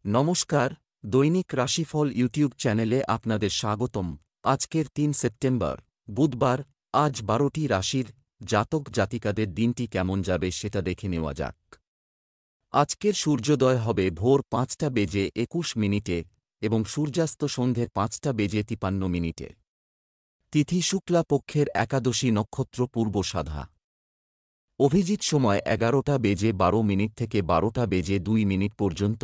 নমস্কার, দৈনিক রাশিফল ইউটিউব চ্যানেলে আপনাদের স্বাগতম। আজকের ৩ সেপ্টেম্বর, বুধবার। আজ ১২টি রাশির জাতক জাতিকাদের দিনটি কেমন যাবে সেটা দেখে নেওয়া যাক। আজকের সূর্যোদয় হবে ভোর ৫টা বেজে ২১ মিনিটে এবং সূর্যাস্ত সন্ধে ৫টা বেজে ৫৩ মিনিটে। তিথি শুক্লা পক্ষের একাদশী নক্ষত্র পূর্বসাধা। অভিজিৎ সময় ১১টা বেজে ১২ মিনিট থেকে ১২টা বেজে ২ মিনিট পর্যন্ত।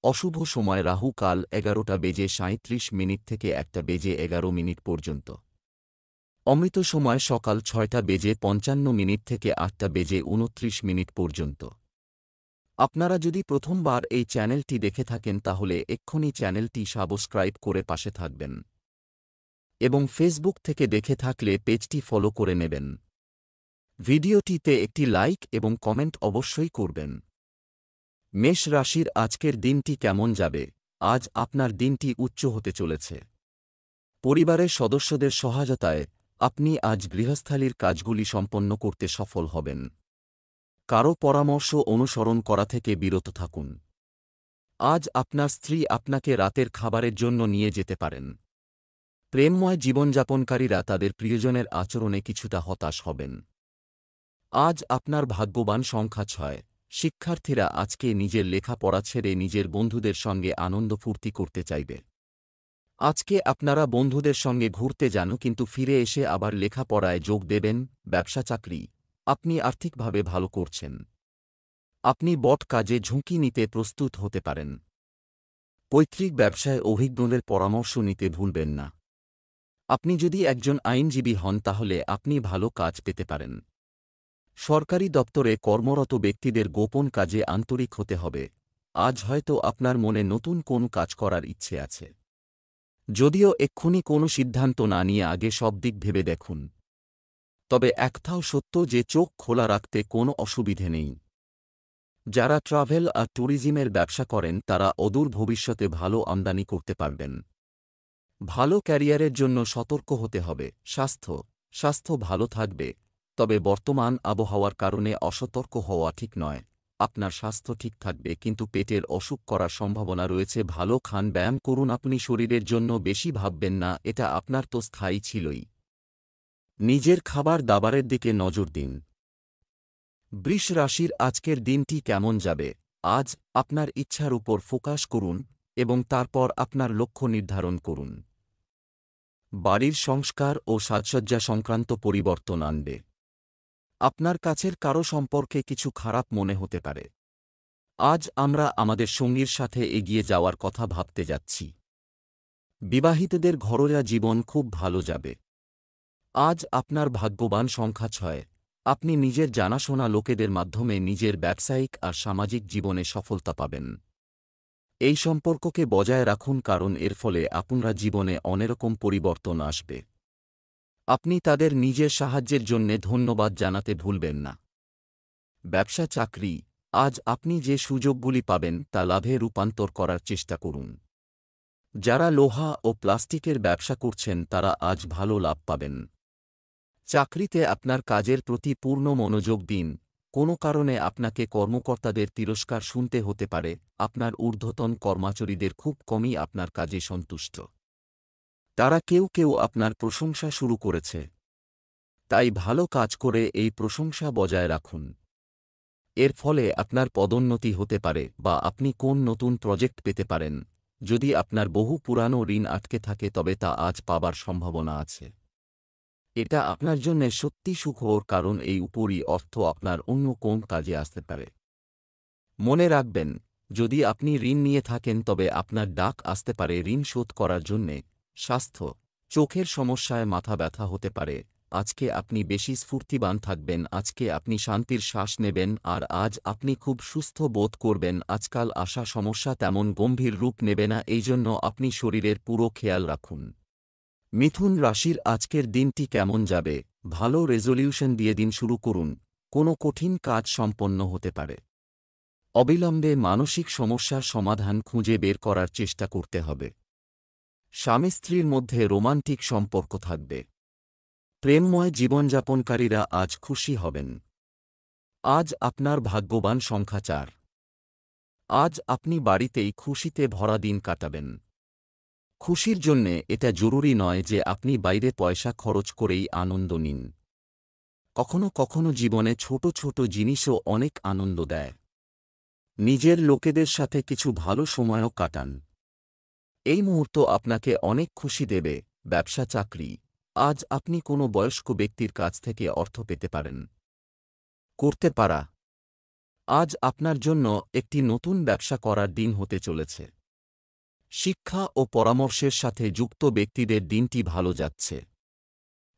অশুভ সময় রাহু কাল ১১টা বেজে ৩৭ মিনিট থেকে ১টা বেজে ১১ মিনিট পর্যন্ত। অমৃত সময় সকাল ৬টা বেজে ৫৫ মিনিট থেকে ৮টা বেজে ২৯ মিনিট পর্যন্ত। আপনারা যদি প্রথমবার এই চ্যানেলটি দেখে থাকেন তাহলে এক্ষুনি চ্যানেলটি সাবস্ক্রাইব করে পাশে থাকবেন এবং ফেসবুক থেকে দেখে থাকলে পেজটি ফলো করে নেবেন। ভিডিওটিতে একটি লাইক এবং কমেন্ট অবশ্যই করবেন। মেষ রাশির আজকের দিনটি কেমন যাবে? আজ আপনার দিনটি উচ্চ হতে চলেছে। পরিবারের সদস্যদের সহায়তায় আপনি আজ গৃহস্থালির কাজগুলি সম্পন্ন করতে সফল হবেন। কারো পরামর্শ অনুসরণ করা থেকে বিরত থাকুন। আজ আপনার স্ত্রী আপনাকে রাতের খাবারের জন্য নিয়ে যেতে পারেন। প্রেমময় জীবনযাপনকারীরা তাদের প্রিয়জনের আচরণে কিছুটা হতাশ হবেন। আজ আপনার ভাগ্যবান সংখ্যা ৬। শিক্ষার্থীরা আজকে নিজের লেখাপড়া ছেড়ে নিজের বন্ধুদের সঙ্গে আনন্দ ফুর্তি করতে চাইবে। আজকে আপনারা বন্ধুদের সঙ্গে ঘুরতে যান কিন্তু ফিরে এসে আবার লেখাপড়ায় যোগ দেবেন। ব্যবসা চাকরি আপনি আর্থিকভাবে ভালো করছেন। আপনি বট কাজে ঝুঁকি নিতে প্রস্তুত হতে পারেন। পৈতৃক ব্যবসায় অভিজ্ঞদের পরামর্শ নিতে ভুলবেন না। আপনি যদি একজন আইনজীবী হন তাহলে আপনি ভালো কাজ পেতে পারেন। সরকারি দপ্তরে কর্মরত ব্যক্তিদের গোপন কাজে আন্তরিক হতে হবে। আজ হয়তো আপনার মনে নতুন কোনো কাজ করার ইচ্ছে আছে। যদিও এক্ষুনি কোনো সিদ্ধান্ত না নিয়ে আগে সব দিক ভেবে দেখুন। তবে একটাও সত্য যে চোখ খোলা রাখতে কোনো অসুবিধে নেই। যারা ট্রাভেল আর ট্যুরিজমের ব্যবসা করেন তারা অদূর ভবিষ্যতে ভালো আমদানি করতে পারবেন। ভালো ক্যারিয়ারের জন্য সতর্ক হতে হবে। স্বাস্থ্য ভালো থাকবে, তবে বর্তমান আবহাওয়ার কারণে অসতর্ক হওয়া ঠিক নয়। আপনার স্বাস্থ্য ঠিক থাকবে কিন্তু পেটের অসুখ করার সম্ভাবনা রয়েছে। ভালো খান, ব্যায়াম করুন। আপনি শরীরের জন্য বেশি ভাববেন না, এটা আপনার তো স্থায়ী ছিলই। নিজের খাবার দাবারের দিকে নজর দিন। বৃষ রাশির আজকের দিনটি কেমন যাবে? আজ আপনার ইচ্ছার উপর ফোকাস করুন এবং তারপর আপনার লক্ষ্য নির্ধারণ করুন। বাড়ির সংস্কার ও সাজসজ্জা সংক্রান্ত পরিবর্তন আনবে। আপনার কাছের কারো সম্পর্কে কিছু খারাপ মনে হতে পারে। আজ আমরা আমাদের সঙ্গীর সাথে এগিয়ে যাওয়ার কথা ভাবতে যাচ্ছি। বিবাহিতদের ঘরোয়া জীবন খুব ভালো যাবে। আজ আপনার ভাগ্যবান সংখ্যা ৬। আপনি নিজের জানাশোনা লোকেদের মাধ্যমে নিজের ব্যবসায়িক আর সামাজিক জীবনে সফলতা পাবেন। এই সম্পর্ককে বজায় রাখুন কারণ এর ফলে আপনার জীবনে অনেকরকম পরিবর্তন আসবে। আপনি তাদের নিজের সাহায্যের জন্যে ধন্যবাদ জানাতে ভুলবেন না। ব্যবসা চাকরি আজ আপনি যে সুযোগগুলি পাবেন তা লাভে রূপান্তর করার চেষ্টা করুন। যারা লোহা ও প্লাস্টিকের ব্যবসা করছেন তারা আজ ভালো লাভ পাবেন। চাকরিতে আপনার কাজের প্রতি পূর্ণ মনোযোগ দিন। কোনো কারণে আপনাকে কর্মকর্তাদের তিরস্কার শুনতে হতে পারে। আপনার ঊর্ধ্বতন কর্মচারীদের খুব কমই আপনার কাজে সন্তুষ্ট। তারা কেউ আপনার প্রশংসা শুরু করেছে। তাই ভালো কাজ করে এই প্রশংসা বজায় রাখুন। এর ফলে আপনার পদোন্নতি হতে পারে বা আপনি কোন নতুন প্রজেক্ট পেতে পারেন। যদি আপনার বহু পুরানো ঋণ আটকে থাকে তবে তা আজ পাবার সম্ভাবনা আছে। এটা আপনার জন্য সত্যি সুখবর কারণ এই উপরই অর্থ আপনার অন্য কোন কাজে আসতে পারে। মনে রাখবেন, যদি আপনি ঋণ নিয়ে থাকেন তবে আপনার ডাক আসতে পারে ঋণ শোধ করার জন্যে। স্বাস্থ্য চোখের সমস্যায় মাথা ব্যথা হতে পারে। আজকে আপনি বেশি স্ফূর্তিবান থাকবেন। আজকে আপনি শান্তির শ্বাস নেবেন আর আজ আপনি খুব সুস্থ বোধ করবেন। আজকাল আসা সমস্যা তেমন গম্ভীর রূপ নেবে না, এই জন্য আপনি শরীরের পুরো খেয়াল রাখুন। মিথুন রাশির আজকের দিনটি কেমন যাবে? ভালো রেজলিউশন দিয়ে দিন শুরু করুন। কোনো কঠিন কাজ সম্পন্ন হতে পারে। অবিলম্বে মানসিক সমস্যার সমাধান খুঁজে বের করার চেষ্টা করতে হবে। স্বামী স্ত্রীর মধ্যে রোমান্টিক সম্পর্ক থাকবে। প্রেমময় জীবনযাপনকারীরা আজ খুশি হবেন। আজ আপনার ভাগ্যবান সংখ্যা ৪। আজ আপনি বাড়িতেই খুশিতে ভরা দিন কাটাবেন। খুশির জন্যে এটা জরুরি নয় যে আপনি বাইরে পয়সা খরচ করেই আনন্দ নিন। কখনো কখনো জীবনে ছোট ছোট জিনিসও অনেক আনন্দ দেয়। নিজের লোকেদের সাথে কিছু ভালো সময়ও কাটান। এই মুহূর্ত আপনাকে অনেক খুশি দেবে। ব্যবসা চাকরি, আজ আপনি কোনো বয়স্ক ব্যক্তির কাছ থেকে অর্থ পেতে পারেন। করতে পারা, আজ আপনার জন্য একটি নতুন ব্যবসা করার দিন হতে চলেছে। শিক্ষা ও পরামর্শের সাথে যুক্ত ব্যক্তিদের দিনটি ভালো যাচ্ছে।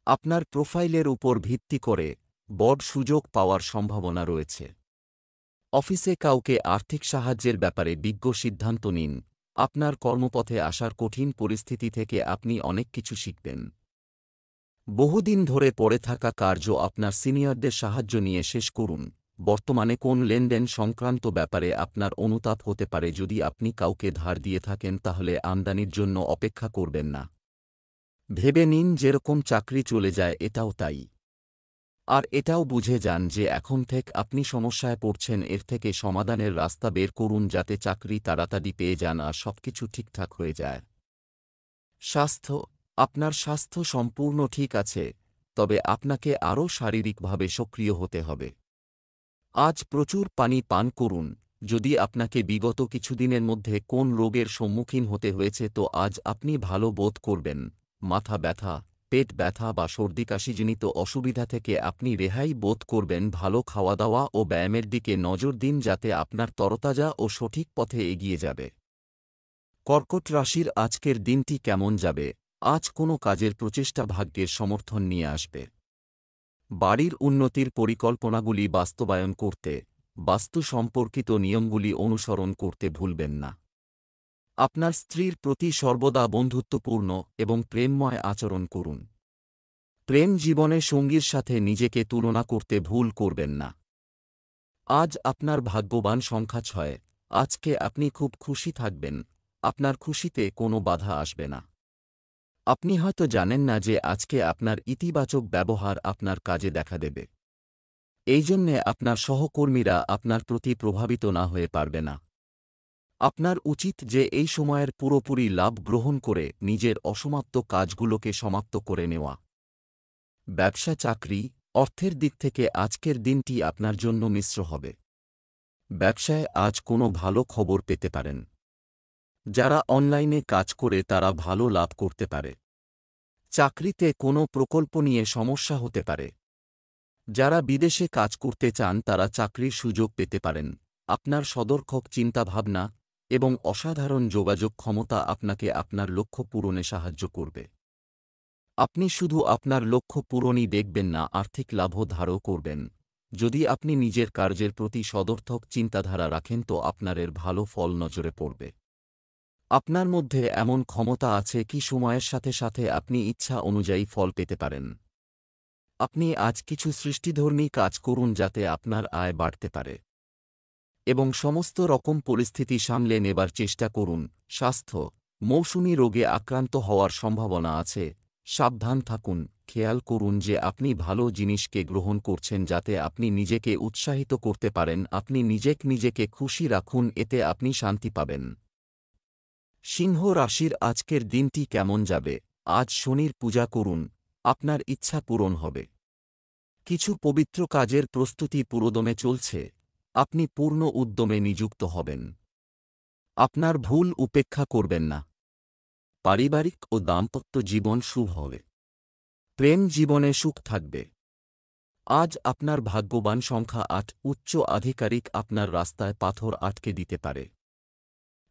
আপনার প্রোফাইলের উপর ভিত্তি করে বড় সুযোগ পাওয়ার সম্ভাবনা রয়েছে। অফিসে কাউকে আর্থিক সাহায্যের ব্যাপারে বিজ্ঞ সিদ্ধান্ত নিন। আপনার কর্মপথে আসার কঠিন পরিস্থিতি থেকে আপনি অনেক কিছু শিখবেন। বহুদিন ধরে পড়ে থাকা কার্য আপনার সিনিয়রদের সাহায্য নিয়ে শেষ করুন। বর্তমানে কোন লেনদেন সংক্রান্ত ব্যাপারে আপনার অনুতাপ হতে পারে। যদি আপনি কাউকে ধার দিয়ে থাকেন তাহলে আমদানির জন্য অপেক্ষা করবেন না। ভেবে নিন যেরকম চাকরি চলে যায় এটাও তাই। আর এটাও বুঝে যান যে এখন থেকে আপনি সমস্যায় পড়ছেন, এর থেকে সমাধানের রাস্তা বের করুন যাতে চাকরি তাড়াতাড়ি পেয়ে যান আর সবকিছু ঠিকঠাক হয়ে যায়। স্বাস্থ্য, আপনার স্বাস্থ্য সম্পূর্ণ ঠিক আছে, তবে আপনাকে আরও শারীরিকভাবে সক্রিয় হতে হবে। আজ প্রচুর পানি পান করুন। যদি আপনাকে বিগত কিছুদিনের মধ্যে কোন রোগের সম্মুখীন হতে হয়েছে তো আজ আপনি ভালো বোধ করবেন। মাথা ব্যথা, পেট ব্যথা বা সর্দিকাশিজনিত অসুবিধা থেকে আপনি রেহাই বোধ করবেন। ভালো খাওয়া দাওয়া ও ব্যায়ামের দিকে নজর দিন যাতে আপনার তরতাজা ও সঠিক পথে এগিয়ে যাবে। কর্কট রাশির আজকের দিনটি কেমন যাবে? আজ কোনো কাজের প্রচেষ্টা ভাগ্যের সমর্থন নিয়ে আসবে। বাড়ির উন্নতির পরিকল্পনাগুলি বাস্তবায়ন করতে বাস্তু সম্পর্কিত নিয়মগুলি অনুসরণ করতে ভুলবেন না। আপনার স্ত্রীর প্রতি সর্বদা বন্ধুত্বপূর্ণ এবং প্রেমময় আচরণ করুন। প্রেম জীবনে সঙ্গীর সাথে নিজেকে তুলনা করতে ভুল করবেন না। আজ আপনার ভাগ্যবান সংখ্যা 6। আজকে আপনি খুব খুশি থাকবেন। আপনার খুশিতে কোনো বাধা আসবে না। আপনি হয়তো জানেন না যে আজকে আপনার ইতিবাচক ব্যবহার আপনার কাজে দেখা দেবে। এই জন্যে আপনার সহকর্মীরা আপনার প্রতি প্রভাবিত না হয়ে পারবে না। আপনার উচিত যে এই সময়ের পুরোপুরি লাভ গ্রহণ করে নিজের অসমাপ্ত কাজগুলোকে সমাপ্ত করে নেওয়া। ব্যবসা চাকরি, অর্থের দিক থেকে আজকের দিনটি আপনার জন্য মিশ্র হবে। ব্যবসায় আজ কোনো ভালো খবর পেতে পারেন। যারা অনলাইনে কাজ করে তারা ভালো লাভ করতে পারে। চাকরিতে কোনো প্রকল্প নিয়ে সমস্যা হতে পারে। যারা বিদেশে কাজ করতে চান তারা চাকরির সুযোগ পেতে পারেন। আপনার সদর্থক চিন্তাভাবনা এবং অসাধারণ যোগাযোগ ক্ষমতা আপনাকে আপনার লক্ষ্য পূরণে সাহায্য করবে। আপনি শুধু আপনার লক্ষ্য পূরণই দেখবেন না, আর্থিক লাভও ধারও করবেন। যদি আপনি নিজের কার্যের প্রতি সদর্থক চিন্তাধারা রাখেন তো আপনার এর ভালো ফল নজরে পড়বে। আপনার মধ্যে এমন ক্ষমতা আছে কি সময়ের সাথে সাথে আপনি ইচ্ছা অনুযায়ী ফল পেতে পারেন। আপনি আজ কিছু সৃষ্টিধর্মী কাজ করুন যাতে আপনার আয় বাড়তে পারে এবং সমস্ত রকম পরিস্থিতি সামলে নেবার চেষ্টা করুন। স্বাস্থ্য, মৌসুমী রোগে আক্রান্ত হওয়ার সম্ভাবনা আছে। সাবধান থাকুন। খেয়াল করুন যে আপনি ভালো জিনিসকে গ্রহণ করছেন যাতে আপনি নিজেকে উৎসাহিত করতে পারেন। আপনি নিজেকে খুশি রাখুন, এতে আপনি শান্তি পাবেন। সিংহ রাশির আজকের দিনটি কেমন যাবে? আজ শনির পূজা করুন, আপনার ইচ্ছা পূরণ হবে। কিছু পবিত্র কাজের প্রস্তুতি পুরোদমে চলছে। আপনি পূর্ণ উদ্যমে নিযুক্ত হবেন। আপনার ভুল উপেক্ষা করবেন না। পারিবারিক ও দাম্পত্য জীবন শুভ হবে। প্রেম জীবনে সুখ থাকবে। আজ আপনার ভাগ্যবান সংখ্যা 8। উচ্চ আধিকারিক আপনার রাস্তায় পাথর আটকে দিতে পারে,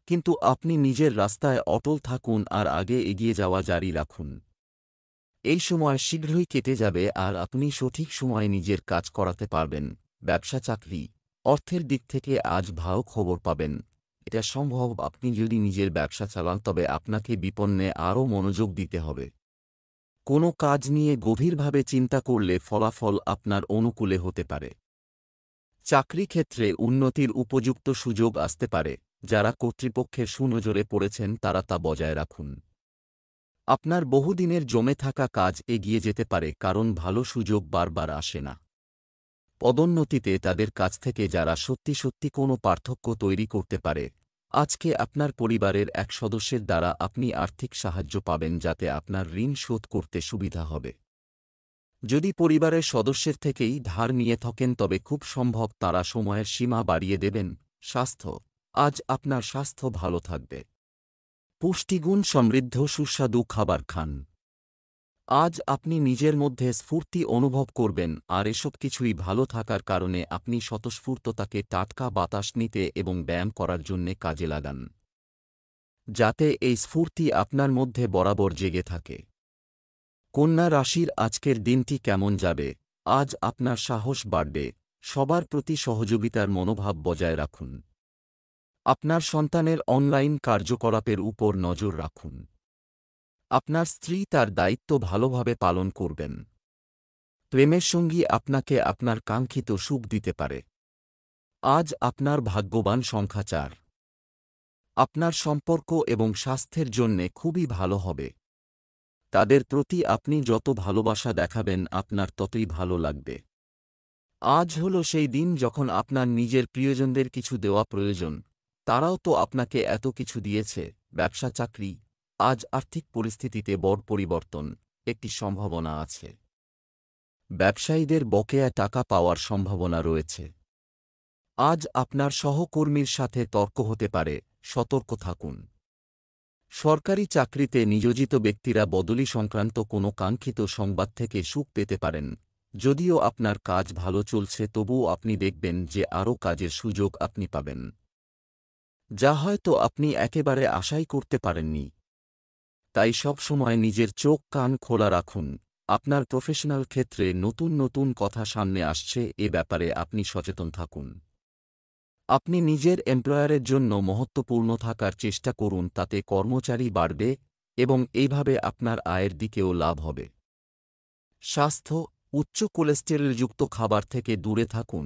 কিন্তু আপনি নিজের রাস্তায় অটল থাকুন আর আগে এগিয়ে যাওয়া জারি রাখুন। এই সময় শীঘ্রই কেটে যাবে আর আপনি সঠিক সময়ে নিজের কাজ করাতে পারবেন। ব্যবসা চাকরি, অর্থের দিক থেকে আজ ভালো খবর পাবেন। এটা সম্ভব আপনি যদি নিজের ব্যবসা চালান, তবে আপনাকে বিপণনে আরও মনোযোগ দিতে হবে। কোনো কাজ নিয়ে গভীরভাবে চিন্তা করলে ফলাফল আপনার অনুকূলে হতে পারে। চাকরি ক্ষেত্রে উন্নতির উপযুক্ত সুযোগ আসতে পারে। যারা কর্তৃপক্ষের সুনজরে পড়েছেন তারা তা বজায় রাখুন। আপনার বহুদিনের জমে থাকা কাজ এগিয়ে যেতে পারে, কারণ ভালো সুযোগ বারবার আসে না। পদোন্নতিতে তাদের কাছ থেকে যারা সত্যি সত্যি কোনো পার্থক্য তৈরি করতে পারে। আজকে আপনার পরিবারের এক সদস্যের দ্বারা আপনি আর্থিক সাহায্য পাবেন যাতে আপনার ঋণ শোধ করতে সুবিধা হবে। যদি পরিবারের সদস্যের থেকেই ধার নিয়ে থাকেন তবে খুব সম্ভব তারা সময়ের সীমা বাড়িয়ে দেবেন। স্বাস্থ্য, আজ আপনার স্বাস্থ্য ভালো থাকবে। পুষ্টিগুণ সমৃদ্ধ সুস্বাদু খাবার খান। আজ আপনি নিজের মধ্যে স্ফূর্তি অনুভব করবেন আর এসব কিছুই ভালো থাকার কারণে আপনি স্বতঃস্ফূর্ততাকে টাটকা বাতাস নিতে এবং ব্যায়াম করার জন্যে কাজে লাগান, যাতে এই স্ফূর্তি আপনার মধ্যে বরাবর জেগে থাকে। কন্যা রাশির আজকের দিনটি কেমন যাবে? আজ আপনার সাহস বাড়বে। সবার প্রতি সহযোগিতার মনোভাব বজায় রাখুন। আপনার সন্তানের অনলাইন কার্যকলাপের উপর নজর রাখুন। আপনার স্ত্রী তার দায়িত্ব ভালোভাবে পালন করবেন। প্রেমের সঙ্গী আপনাকে আপনার কাঙ্ক্ষিত সুখ দিতে পারে। আজ আপনার ভাগ্যবান সংখ্যা 4। আপনার সম্পর্ক এবং স্বাস্থ্যের জন্যে খুবই ভালো হবে। তাদের প্রতি আপনি যত ভালোবাসা দেখাবেন আপনার ততই ভালো লাগবে। আজ হল সেই দিন যখন আপনার নিজের প্রিয়জনদের কিছু দেওয়া প্রয়োজন। তারাও তো আপনাকে এত কিছু দিয়েছে। ব্যবসা চাকরি, আজ আর্থিক পরিস্থিতিতে বড় পরিবর্তন, একটি সম্ভাবনা আছে। ব্যবসায়ীদের বকেয়া টাকা পাওয়ার সম্ভাবনা রয়েছে। আজ আপনার সহকর্মীর সাথে তর্ক হতে পারে, সতর্ক থাকুন। সরকারি চাকরিতে নিয়োজিত ব্যক্তিরা বদলি সংক্রান্ত কোনো কাঙ্ক্ষিত সংবাদ থেকে সুখ পেতে পারেন। যদিও আপনার কাজ ভালো চলছে তবুও আপনি দেখবেন যে আরও কাজের সুযোগ আপনি পাবেন, যা হয়তো আপনি একেবারে আশাই করতে পারেননি। তাই সব সময় নিজের চোখ কান খোলা রাখুন। আপনার প্রফেশনাল ক্ষেত্রে নতুন নতুন কথা সামনে আসছে, এ ব্যাপারে আপনি সচেতন থাকুন। আপনি নিজের এমপ্লয়ারের জন্য মহত্বপূর্ণ থাকার চেষ্টা করুন, তাতে কর্মচারী বাড়বে এবং এইভাবে আপনার আয়ের দিকেও লাভ হবে। স্বাস্থ্য, উচ্চ কোলেস্টেরলযুক্ত খাবার থেকে দূরে থাকুন,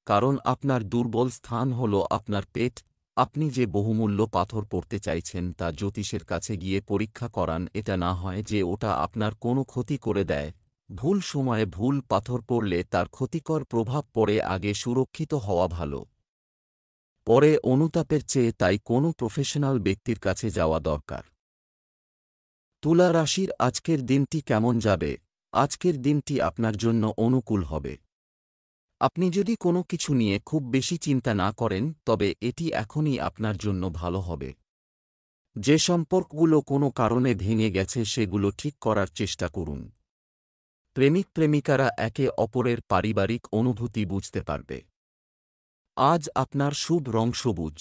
কারণ আপনার দুর্বল স্থান হল আপনার পেট। আপনি যে বহুমূল্য পাথর পড়তে চাইছেন তা জ্যোতিষের কাছে গিয়ে পরীক্ষা করান, এটা না হয় যে ওটা আপনার কোনো ক্ষতি করে দেয়। ভুল সময়ে ভুল পাথর পড়লে তার ক্ষতিকর প্রভাব পড়ে, আগে সুরক্ষিত হওয়া ভালো। পরে অনুতাপের চেয়ে তাই কোনো প্রফেশনাল ব্যক্তির কাছে যাওয়া দরকার। তুলা রাশির আজকের দিনটি কেমন যাবে? আজকের দিনটি আপনার জন্য অনুকূল হবে। আপনি যদি কোনো কিছু নিয়ে খুব বেশি চিন্তা না করেন তবে এটি এখনই আপনার জন্য ভালো হবে। যে সম্পর্কগুলো কোনো কারণে ভেঙে গেছে সেগুলো ঠিক করার চেষ্টা করুন। প্রেমিক প্রেমিকারা একে অপরের পারিবারিক অনুভূতি বুঝতে পারবে। আজ আপনার শুভ রং সবুজ।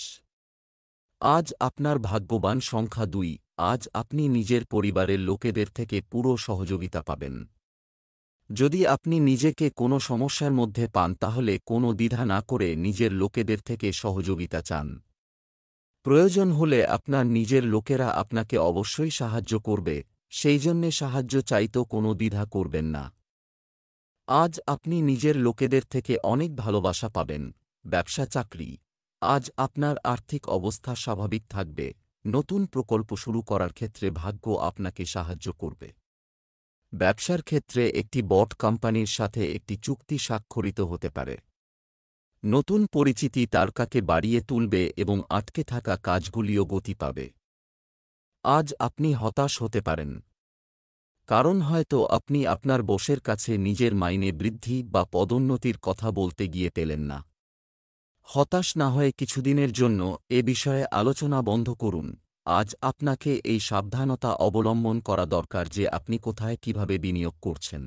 আজ আপনার ভাগ্যবান সংখ্যা 2। আজ আপনি নিজের পরিবারের লোকেদের থেকে পুরো সহযোগিতা পাবেন। যদি আপনি নিজেকে কোনো সমস্যার মধ্যে পান তাহলে কোনো দ্বিধা না করে নিজের লোকেদের থেকে সহযোগিতা চান। প্রয়োজন হলে আপনার নিজের লোকেরা আপনাকে অবশ্যই সাহায্য করবে, সেই জন্যে সাহায্য চাইতেও কোনো দ্বিধা করবেন না। আজ আপনি নিজের লোকেদের থেকে অনেক ভালোবাসা পাবেন। ব্যবসা চাকরি, আজ আপনার আর্থিক অবস্থা স্বাভাবিক থাকবে। নতুন প্রকল্প শুরু করার ক্ষেত্রে ভাগ্য আপনাকে সাহায্য করবে। ব্যবসার ক্ষেত্রে একটি বড় কোম্পানির সাথে একটি চুক্তি স্বাক্ষরিত হতে পারে। নতুন পরিচিতি তারকাকে বাড়িয়ে তুলবে এবং আটকে থাকা কাজগুলিও গতি পাবে। আজ আপনি হতাশ হতে পারেন, কারণ হয়তো আপনি আপনার বসের কাছে নিজের মাইনে বৃদ্ধি বা পদোন্নতির কথা বলতে গিয়ে পেলেন না। হতাশ না হয়ে কিছুদিনের জন্য এ বিষয়ে আলোচনা বন্ধ করুন। আজ আপনাকে এই সাবধানতা অবলম্বন করা দরকার যে আপনি কোথায় কিভাবে বিনিয়োগ করছেন।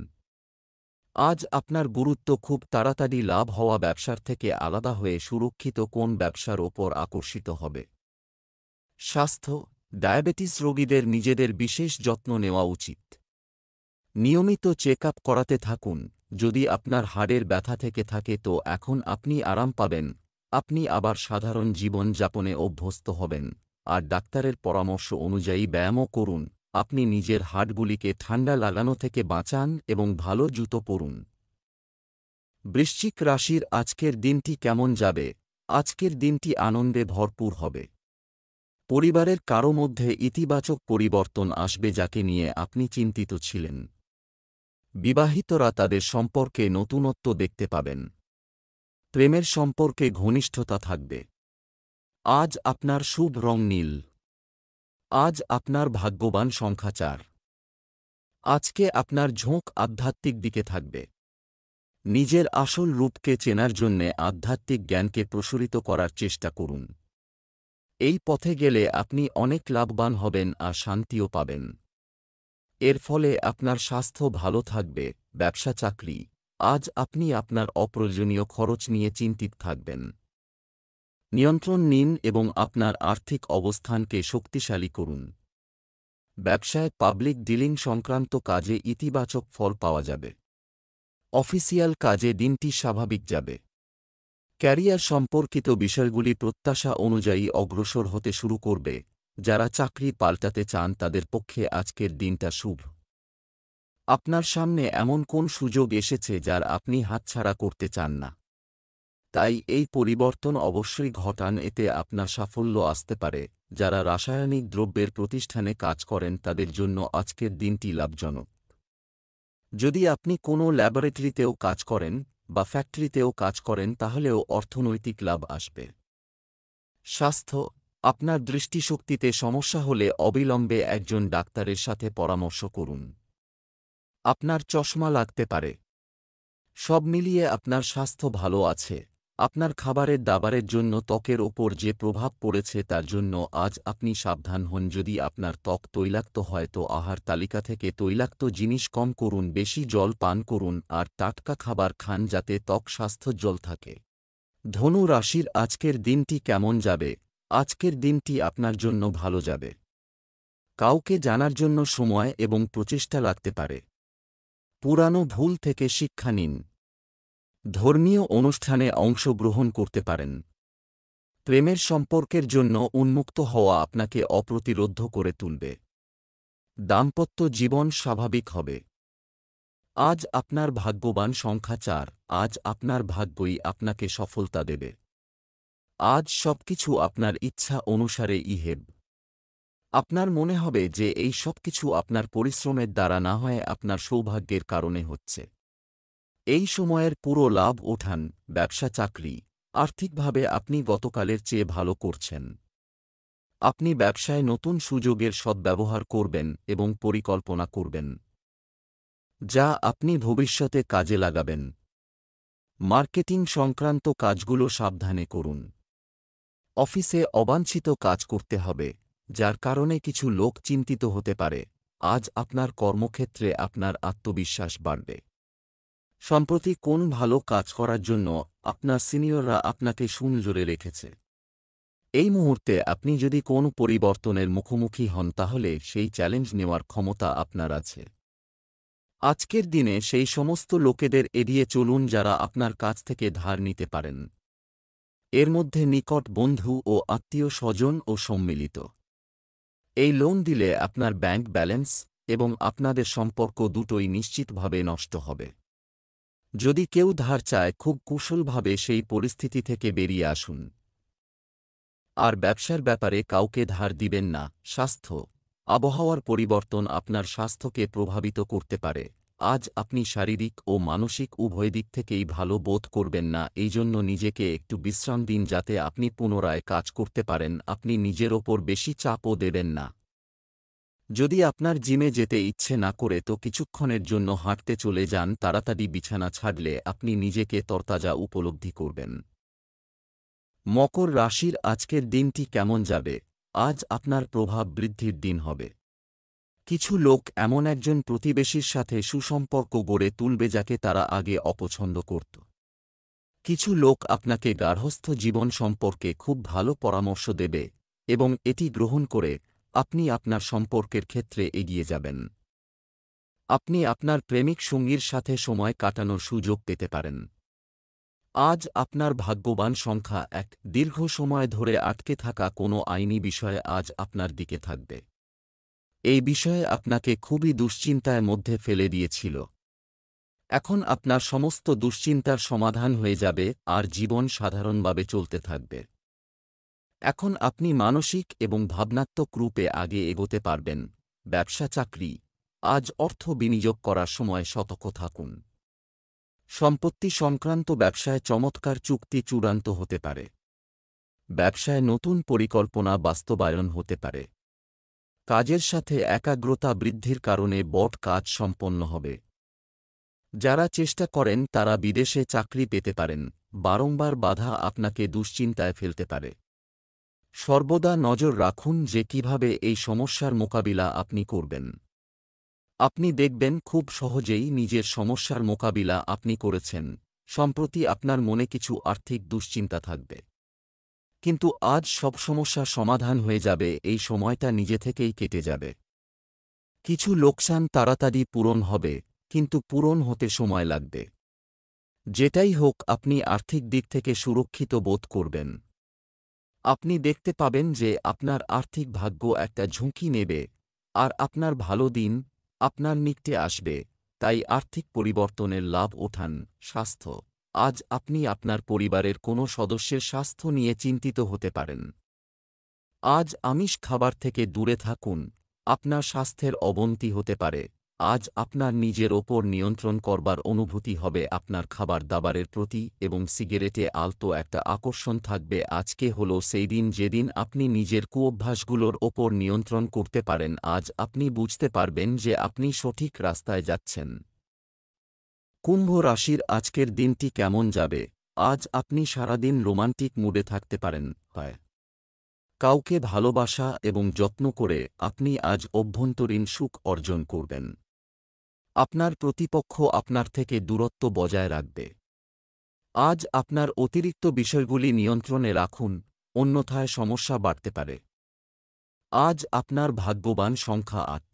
আজ আপনার গুরুত্ব খুব তাড়াতাড়ি লাভ হওয়া ব্যবসার থেকে আলাদা হয়ে সুরক্ষিত কোন ব্যবসার ওপর আকর্ষিত হবে। স্বাস্থ্য, ডায়াবেটিস রোগীদের নিজেদের বিশেষ যত্ন নেওয়া উচিত। নিয়মিত চেক আপ করাতে থাকুন। যদি আপনার হাড়ের ব্যথা থেকে থাকে তো এখন আপনি আরাম পাবেন, আপনি আবার সাধারণ জীবন যাপনে অভ্যস্ত হবেন। আর ডাক্তারের পরামর্শ অনুযায়ী ব্যায়ামও করুন। আপনি নিজের হাড়গুলিকে ঠান্ডা লাগানো থেকে বাঁচান এবং ভালো জুতো পরুন। বৃশ্চিক রাশির আজকের দিনটি কেমন যাবে? আজকের দিনটি আনন্দে ভরপুর হবে। পরিবারের কারও মধ্যে ইতিবাচক পরিবর্তন আসবে যাকে নিয়ে আপনি চিন্তিত ছিলেন। বিবাহিতরা তাদের সম্পর্কে নতুনত্ব দেখতে পাবেন। প্রেমের সম্পর্কে ঘনিষ্ঠতা থাকবে। আজ আপনার শুভ রং নীল। আজ আপনার ভাগ্যবান সংখ্যা 4। আজকে আপনার ঝোঁক আধ্যাত্মিক দিকে থাকবে। নিজের আসল রূপকে চেনার জন্যে আধ্যাত্মিক জ্ঞানকে প্রসারিত করার চেষ্টা করুন। এই পথে গেলে আপনি অনেক লাভবান হবেন আর শান্তিও পাবেন। এর ফলে আপনার স্বাস্থ্য ভালো থাকবে। ব্যবসা চাকরি, আজ আপনি আপনার অপ্রয়োজনীয় খরচ নিয়ে চিন্তিত থাকবেন। নিয়ন্ত্রণ নিন এবং আপনার আর্থিক অবস্থানকে শক্তিশালী করুন। ব্যবসায় পাবলিক ডিলিং সংক্রান্ত কাজে ইতিবাচক ফল পাওয়া যাবে। অফিসিয়াল কাজে দিনটি স্বাভাবিক যাবে। ক্যারিয়ার সম্পর্কিত বিষয়গুলি প্রত্যাশা অনুযায়ী অগ্রসর হতে শুরু করবে। যারা চাকরি পাল্টাতে চান তাদের পক্ষে আজকের দিনটা শুভ। আপনার সামনে এমন কোন সুযোগ এসেছে যার আপনি হাতছাড়া করতে চান না। তাই এই পরিবর্তন অবশ্যই ঘটান, এতে আপনার সাফল্য আসতে পারে। যারা রাসায়নিক দ্রব্যের প্রতিষ্ঠানে কাজ করেন তাদের জন্য আজকের দিনটি লাভজনক। যদি আপনি কোনো ল্যাবরেটরিতেও কাজ করেন বা ফ্যাক্টরিতেও কাজ করেন তাহলেও অর্থনৈতিক লাভ আসবে। স্বাস্থ্য, আপনার দৃষ্টিশক্তিতে সমস্যা হলে অবিলম্বে একজন ডাক্তারের সাথে পরামর্শ করুন। আপনার চশমা লাগতে পারে। সব মিলিয়ে আপনার স্বাস্থ্য ভালো আছে। আপনার খাবারের দাবারের জন্য ত্বকের ওপর যে প্রভাব পড়েছে তার জন্য আজ আপনি সাবধান হন। যদি আপনার ত্বক তৈলাক্ত হয় তো আহার তালিকা থেকে তৈলাক্ত জিনিস কম করুন, বেশি জল পান করুন আর টাটকা খাবার খান যাতে ত্বক স্বাস্থ্যোজ্জ্বল থাকে। ধনু রাশির আজকের দিনটি কেমন যাবে? আজকের দিনটি আপনার জন্য ভালো যাবে। কাউকে জানার জন্য সময় এবং প্রচেষ্টা লাগতে পারে। পুরানো ভুল থেকে শিক্ষা নিন। ধর্মীয় অনুষ্ঠানে অংশগ্রহণ করতে পারেন। প্রেমের সম্পর্কের জন্য উন্মুক্ত হওয়া আপনাকে অপ্রতিরোধ্য করে তুলবে। দাম্পত্য জীবন স্বাভাবিক হবে। আজ আপনার ভাগ্যবান সংখ্যা 4। আজ আপনার ভাগ্যই আপনাকে সফলতা দেবে। আজ সবকিছু আপনার ইচ্ছা অনুসারে ইহেব। আপনার মনে হবে যে এই সবকিছু আপনার পরিশ্রমের দ্বারা না হয় আপনার সৌভাগ্যের কারণে হচ্ছে। এই সময়ের পুরো লাভ ওঠান। ব্যবসা চাকরি, আর্থিকভাবে আপনি গতকালের চেয়ে ভালো করছেন। আপনি ব্যবসায় নতুন সুযোগের সদ্ব্যবহার করবেন এবং পরিকল্পনা করবেন, যা আপনি ভবিষ্যতে কাজে লাগাবেন। মার্কেটিং সংক্রান্ত কাজগুলো সাবধানে করুন। অফিসে অবাঞ্ছিত কাজ করতে হবে, যার কারণে কিছু লোক চিন্তিত হতে পারে। আজ আপনার কর্মক্ষেত্রে আপনার আত্মবিশ্বাস বাড়বে। সম্প্রতি কোন ভালো কাজ করার জন্য আপনার সিনিয়ররা আপনাকে সুনজরে রেখেছে। এই মুহূর্তে আপনি যদি কোনো পরিবর্তনের মুখোমুখি হন তাহলে সেই চ্যালেঞ্জ নেওয়ার ক্ষমতা আপনার আছে। আজকের দিনে সেই সমস্ত লোকেদের এড়িয়ে চলুন যারা আপনার কাছ থেকে ধার নিতে পারেন। এর মধ্যে নিকট বন্ধু ও আত্মীয় স্বজন ও সম্মিলিত। এই লোন দিলে আপনার ব্যাংক ব্যালেন্স এবং আপনাদের সম্পর্ক দুটোই নিশ্চিতভাবে নষ্ট হবে। যদি কেউ ধার চায় খুব কুশলভাবে সেই পরিস্থিতি থেকে বেরিয়ে আসুন। আর ব্যবসার ব্যাপারে কাউকে ধার দিবেন না। স্বাস্থ্য, আবহাওয়ার পরিবর্তন আপনার স্বাস্থ্যকে প্রভাবিত করতে পারে। আজ আপনি শারীরিক ও মানসিক উভয় দিক থেকেই ভালো বোধ করবেন না, এই জন্য নিজেকে একটু বিশ্রাম দিন যাতে আপনি পুনরায় কাজ করতে পারেন। আপনি নিজের ওপর বেশি চাপও দেবেন না। যদি আপনার জিমে যেতে ইচ্ছে না করে তো কিছুক্ষণের জন্য হাঁটতে চলে যান। তাড়াতাড়ি বিছানা ছাড়লে আপনি নিজেকে তরতাজা উপলব্ধি করবেন। মকর রাশির আজকের দিনটি কেমন যাবে? আজ আপনার প্রভাব বৃদ্ধির দিন হবে। কিছু লোক এমন একজন প্রতিবেশীর সাথে সুসম্পর্ক গড়ে তুলবে যাকে তারা আগে অপছন্দ করত। কিছু লোক আপনাকে গার্হস্থ্য জীবন সম্পর্কে খুব ভালো পরামর্শ দেবে এবং এটি গ্রহণ করে আপনি আপনার সম্পর্কের ক্ষেত্রে এগিয়ে যাবেন। আপনি আপনার প্রেমিক সঙ্গীর সাথে সময় কাটানোর সুযোগ পেতে পারেন। আজ আপনার ভাগ্যবান সংখ্যা 1। দীর্ঘ সময় ধরে আটকে থাকা কোনো আইনি বিষয়ে আজ আপনার দিকে থাকবে। এই বিষয়ে আপনাকে খুবই দুশ্চিন্তার মধ্যে ফেলে দিয়েছিল। এখন আপনার সমস্ত দুশ্চিন্তার সমাধান হয়ে যাবে আর জীবন সাধারণভাবে চলতে থাকবে। এখন আপনি মানসিক এবং ভাবনাত্মক রূপে আগে এগোতে পারবেন। ব্যবসা চাকরি, আজ অর্থ বিনিয়োগ করার সময় সতর্ক থাকুন। সম্পত্তি সংক্রান্ত ব্যবসায় চমৎকার চুক্তি চূড়ান্ত হতে পারে। ব্যবসায় নতুন পরিকল্পনা বাস্তবায়ন হতে পারে। কাজের সাথে একাগ্রতা বৃদ্ধির কারণে বড় কাজ সম্পন্ন হবে। যারা চেষ্টা করেন তারা বিদেশে চাকরি পেতে পারেন। বারংবার বাধা আপনাকে দুশ্চিন্তায় ফেলতে পারে। সর্বদা নজর রাখুন যে কিভাবে এই সমস্যার মোকাবিলা আপনি করবেন। আপনি দেখবেন খুব সহজেই নিজের সমস্যার মোকাবিলা আপনি করেছেন। সম্প্রতি আপনার মনে কিছু আর্থিক দুশ্চিন্তা থাকবে, কিন্তু আজ সব সমস্যা সমাধান হয়ে যাবে। এই সময়টা নিজে থেকেই কেটে যাবে। কিছু লোকসান তাড়াতাড়ি পূরণ হবে, কিন্তু পূরণ হতে সময় লাগবে। যেটাই হোক, আপনি আর্থিক দিক থেকে সুরক্ষিত বোধ করবেন। আপনি দেখতে পাবেন যে আপনার আর্থিক ভাগ্য একটা ঝুঁকি নেবে, আর আপনার ভালো দিন আপনার নিকটে আসবে। তাই আর্থিক পরিবর্তনের লাভ ওঠান। স্বাস্থ্য: আজ আপনি আপনার পরিবারের কোনো সদস্যের স্বাস্থ্য নিয়ে চিন্তিত হতে পারেন। আজ আমিষ খাবার থেকে দূরে থাকুন। আপনার স্বাস্থ্যের অবনতি হতে পারে। আজ আপনার নিজের ওপর নিয়ন্ত্রণ করবার অনুভূতি হবে আপনার খাবার দাবারের প্রতি, এবং সিগারেটে আলতো একটা আকর্ষণ থাকবে। আজকে হলো সেই দিন যেদিন আপনি নিজের কুঅভ্যাসগুলোর ওপর নিয়ন্ত্রণ করতে পারেন। আজ আপনি বুঝতে পারবেন যে আপনি সঠিক রাস্তায় যাচ্ছেন। কুম্ভ রাশির আজকের দিনটি কেমন যাবে? আজ আপনি সারাদিন রোমান্টিক মুডে থাকতে পারেন। কাউকে ভালোবাসা এবং যত্ন করে আপনি আজ অভ্যন্তরীণ সুখ অর্জন করবেন। আপনার প্রতিপক্ষ আপনার থেকে দূরত্ব বজায় রাখবে। আজ আপনার অতিরিক্ত বিষয়গুলি নিয়ন্ত্রণে রাখুন, অন্যথায় সমস্যা বাড়তে পারে। আজ আপনার ভাগ্যবান সংখ্যা ৮।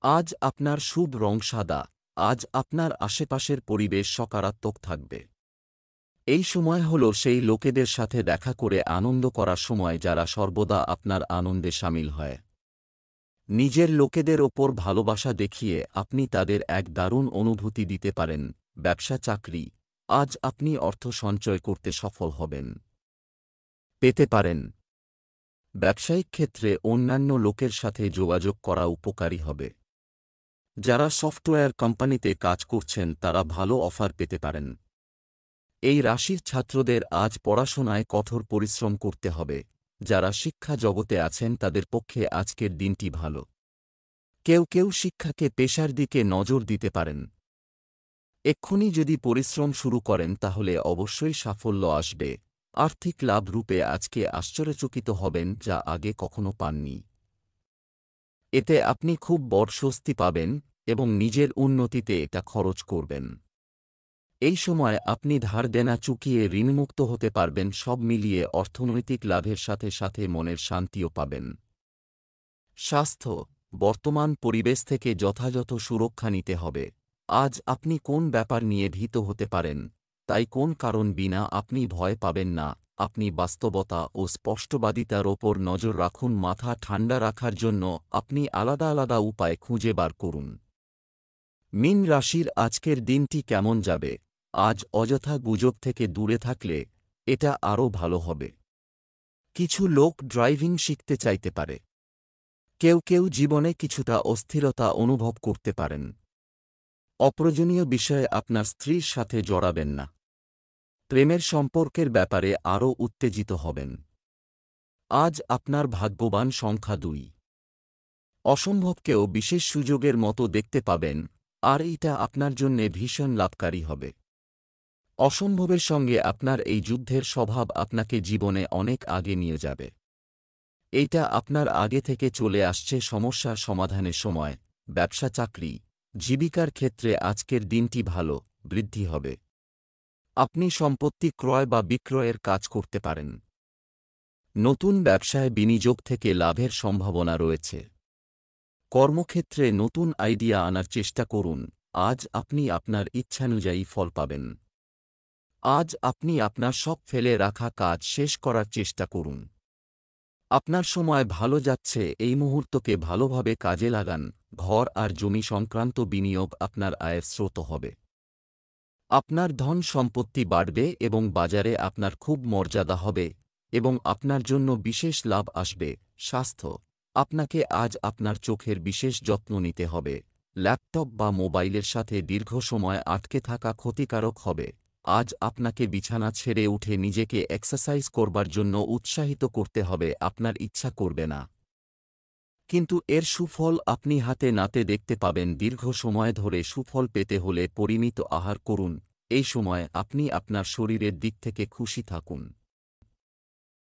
আজ আপনার শুভ রং সাদা। আজ আপনার আশেপাশের পরিবেশ সকারাত্মক থাকবে। এই সময় হল সেই লোকেদের সাথে দেখা করে আনন্দ করার সময় যারা সর্বদা আপনার আনন্দে সামিল হয়। নিজের লোকেদের ওপর ভালোবাসা দেখিয়ে আপনি তাদের এক দারুণ অনুভূতি দিতে পারেন। ব্যবসা চাকরি: আজ আপনি অর্থ সঞ্চয় করতে সফল হবেন, পেতে পারেন। ব্যবসায়িক ক্ষেত্রে অন্যান্য লোকের সাথে যোগাযোগ করা উপকারী হবে। যারা সফটওয়্যার কোম্পানিতে কাজ করছেন তারা ভালো অফার পেতে পারেন। এই রাশির ছাত্রদের আজ পড়াশোনায় কঠোর পরিশ্রম করতে হবে। যারা শিক্ষা জগতে আছেন তাদের পক্ষে আজকের দিনটি ভালো। কেউ কেউ শিক্ষাকে পেশার দিকে নজর দিতে পারেন। এক্ষুনি যদি পরিশ্রম শুরু করেন তাহলে অবশ্যই সাফল্য আসবে। আর্থিক লাভ রূপে আজকে আশ্চর্যচকিত হবেন, যা আগে কখনো পাননি। এতে আপনি খুব বড় স্বস্তি পাবেন এবং নিজের উন্নতিতে এটা খরচ করবেন। এই সময় আপনি ধার দেনা চুকিয়ে ঋণমুক্ত হতে পারবেন। সব মিলিয়ে অর্থনৈতিক লাভের সাথে সাথে মনের শান্তিও পাবেন। স্বাস্থ্য: বর্তমান পরিবেশ থেকে যথাযথ সুরক্ষা নিতে হবে। আজ আপনি কোন ব্যাপার নিয়ে ভীত হতে পারেন, তাই কোন কারণ বিনা আপনি ভয় পাবেন না। আপনি বাস্তবতা ও স্পষ্টবাদিতার ওপর নজর রাখুন। মাথা ঠান্ডা রাখার জন্য আপনি আলাদা আলাদা উপায় খুঁজে বার করুন। মীন রাশির আজকের দিনটি কেমন যাবে? আজ অযথা গুজব থেকে দূরে থাকলে এটা আরও ভালো হবে। কিছু লোক ড্রাইভিং শিখতে চাইতে পারে। কেউ কেউ জীবনে কিছুটা অস্থিরতা অনুভব করতে পারেন। অপ্রয়োজনীয় বিষয়ে আপনার স্ত্রীর সাথে জড়াবেন না। প্রেমের সম্পর্কের ব্যাপারে আরও উত্তেজিত হবেন। আজ আপনার ভাগ্যবান সংখ্যা ২। অসম্ভবকেও বিশেষ সুযোগের মতো দেখতে পাবেন, আর এটা আপনার জন্যে ভীষণ লাভকারী হবে। অসম্ভবের সঙ্গে আপনার এই যুদ্ধের স্বভাব আপনাকে জীবনে অনেক আগে নিয়ে যাবে। এইটা আপনার আগে থেকে চলে আসছে সমস্যা সমাধানের সময়। ব্যবসা চাকরি জীবিকার ক্ষেত্রে আজকের দিনটি ভালো, বৃদ্ধি হবে। আপনি সম্পত্তি ক্রয় বা বিক্রয়ের কাজ করতে পারেন। নতুন ব্যবসায় বিনিয়োগ থেকে লাভের সম্ভাবনা রয়েছে। কর্মক্ষেত্রে নতুন আইডিয়া আনার চেষ্টা করুন। আজ আপনি আপনার ইচ্ছানুযায়ী ফল পাবেন। আজ আপনি আপনার সব ফেলে রাখা কাজ শেষ করার চেষ্টা করুন। আপনার সময় ভালো যাচ্ছে, এই মুহূর্তকে ভালোভাবে কাজে লাগান। ঘর আর জমি সংক্রান্ত বিনিয়োগ আপনার আয়ের স্রোত হবে। আপনার ধন সম্পত্তি বাড়বে এবং বাজারে আপনার খুব মর্যাদা হবে এবং আপনার জন্য বিশেষ লাভ আসবে। স্বাস্থ্য: আপনাকে আজ আপনার চোখের বিশেষ যত্ন নিতে হবে। ল্যাপটপ বা মোবাইলের সাথে দীর্ঘ সময় আটকে থাকা ক্ষতিকারক হবে। আজ আপনাকে বিছানা ছেড়ে উঠে নিজেকে এক্সারসাইজ করবার জন্য উৎসাহিত করতে হবে, আপনার ইচ্ছা করবে না। কিন্তু এর সুফল আপনি হাতে নাতে দেখতে পাবেন। দীর্ঘ সময় ধরে সুফল পেতে হলে পরিমিত আহার করুন। এই সময় আপনি আপনার শরীরের দিক থেকে খুশি থাকুন।